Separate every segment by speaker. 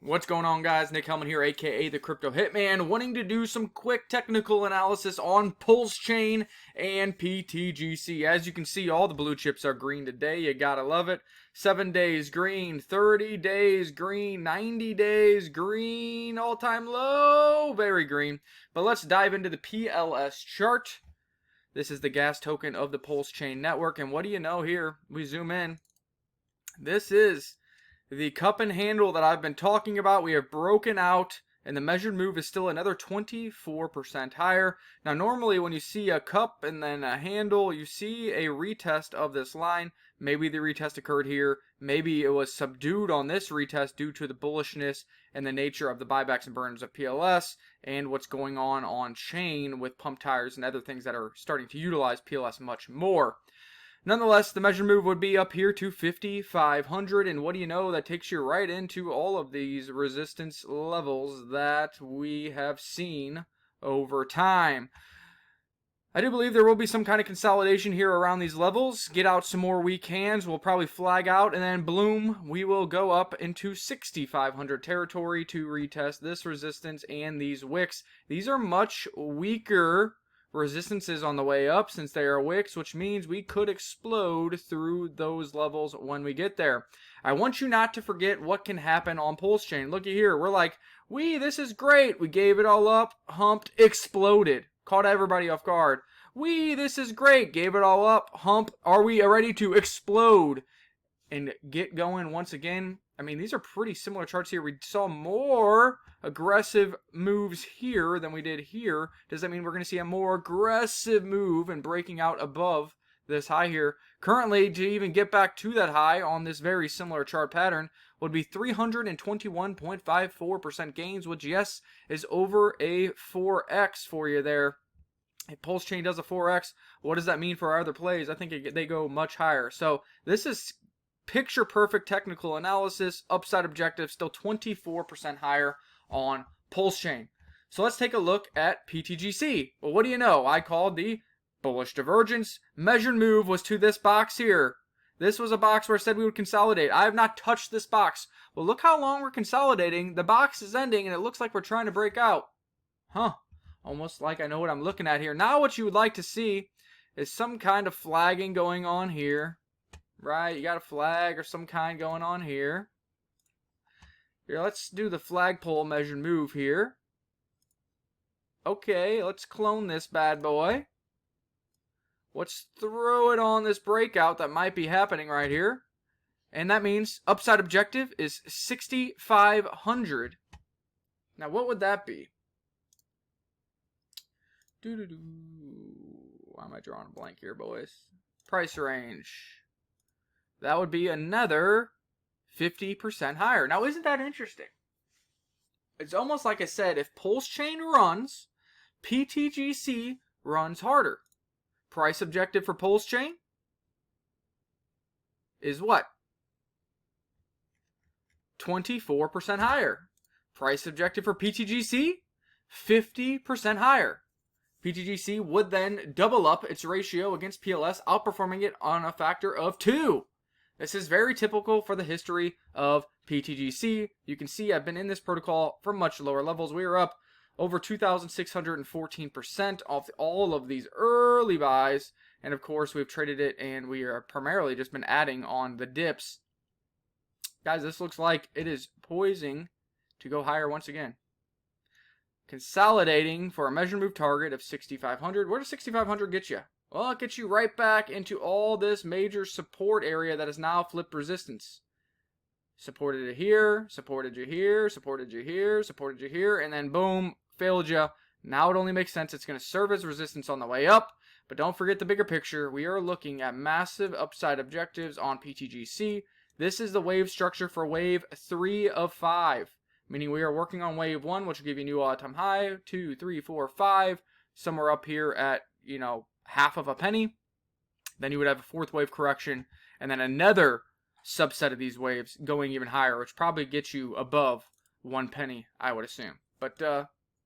Speaker 1: What's going on, guys? Nick Hellman here, aka the Crypto Hitman, wanting to do some quick technical analysis on Pulsechain and PTGC. As you can see, all the blue chips are green today. You gotta love it. 7 days green, 30 days green, 90 days green, all-time low, very green. But let's dive into the PLS chart. This is the gas token of the Pulsechain network, and what do you know here? We zoom in. This is the cup and handle that I've been talking about. We have broken out, and the measured move is still another 24% higher. Now, normally when you see a cup and then a handle, you see a retest of this line. Maybe the retest occurred here. Maybe it was subdued on this retest due to the bullishness and the nature of the buybacks and burns of PLS and what's going on chain with pump tires and other things that are starting to utilize PLS much more. Nonetheless, the measure move would be up here to 5,500, and what do you know? That takes you right into all of these resistance levels that we have seen over time. I do believe there will be some kind of consolidation here around these levels. Get out some more weak hands. We'll probably flag out, and then bloom, we will go up into 6,500 territory to retest this resistance and these wicks. These are much weaker resistances on the way up since they are wicks, which means we could explode through those levels when we get there. I want you not to forget what can happen on Pulsechain. Looky here, we're like, this is great. We gave it all up, humped, exploded, caught everybody off guard. This is great, gave it all up, hump. Are we ready to explode and get going once again? I mean, these are pretty similar charts here. We saw more aggressive moves here than we did here. Does that mean we're going to see a more aggressive move and breaking out above this high here? Currently, to even get back to that high on this very similar chart pattern would be 321.54% gains, which, yes, is over a 4x for you there. If Pulsechain does a 4x, what does that mean for our other plays? I think they go much higher. So this is picture perfect technical analysis. Upside objective still 24% higher on Pulsechain. So let's take a look at PTGC. Well, what do you know? I called the bullish divergence. Measured move was to this box here. This was a box where I said we would consolidate. I have not touched this box. Well, look how long we're consolidating. The box is ending and it looks like we're trying to break out. Almost like I know what I'm looking at here. Now what you would like to see is some kind of flagging going on here. Right, you got a flag or some kind going on here. Here, let's do the flagpole measured move here. Okay, let's clone this bad boy. Let's throw it on this breakout that might be happening right here. And that means upside objective is 6,500. Now, what would that be? Why am I drawing a blank here, boys? Price range. That would be another 50% higher. Now, isn't that interesting? It's almost like I said, if Pulsechain runs, PTGC runs harder. Price objective for Pulsechain is what? 24% higher. Price objective for PTGC, 50% higher. PTGC would then double up its ratio against PLS, outperforming it on a factor of 2. This is very typical for the history of PTGC. You can see I've been in this protocol for much lower levels. We are up over 2,614% off all of these early buys. And of course, we've traded it and we are primarily just been adding on the dips. Guys, this looks like it is poising to go higher once again. Consolidating for a measured move target of 6,500. Where does 6,500 get you? Well, it gets you right back into all this major support area that is now flipped resistance. Supported it here, supported you here, supported you here, supported you here, and then boom, failed you. Now it only makes sense. It's going to serve as resistance on the way up. But don't forget the bigger picture. We are looking at massive upside objectives on PTGC. This is the wave structure for wave 3 of 5. Meaning we are working on wave 1, which will give you a new all-time high, 2, 3, 4, 5. Somewhere up here at, half of a penny. Then you would have a fourth wave correction, and then another subset of these waves going even higher, which probably gets you above 1 penny, I would assume. But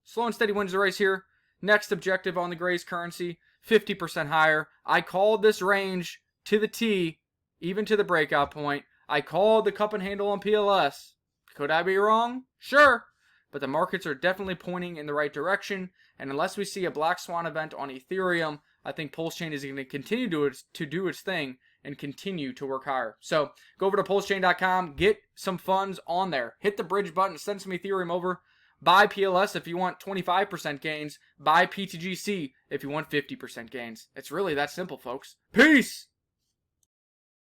Speaker 1: slow and steady wins the race here. Next objective on the Gray's currency, 50% higher. I called this range to the T, even to the breakout point. I called the cup and handle on PLS. Could I be wrong? Sure. But the markets are definitely pointing in the right direction, and unless we see a black swan event on Ethereum, I think Pulsechain is going to continue to do its thing and continue to work higher. So go over to pulsechain.com, get some funds on there, hit the bridge button, send some Ethereum over, buy PLS if you want 25% gains, buy PTGC if you want 50% gains. It's really that simple, folks. Peace!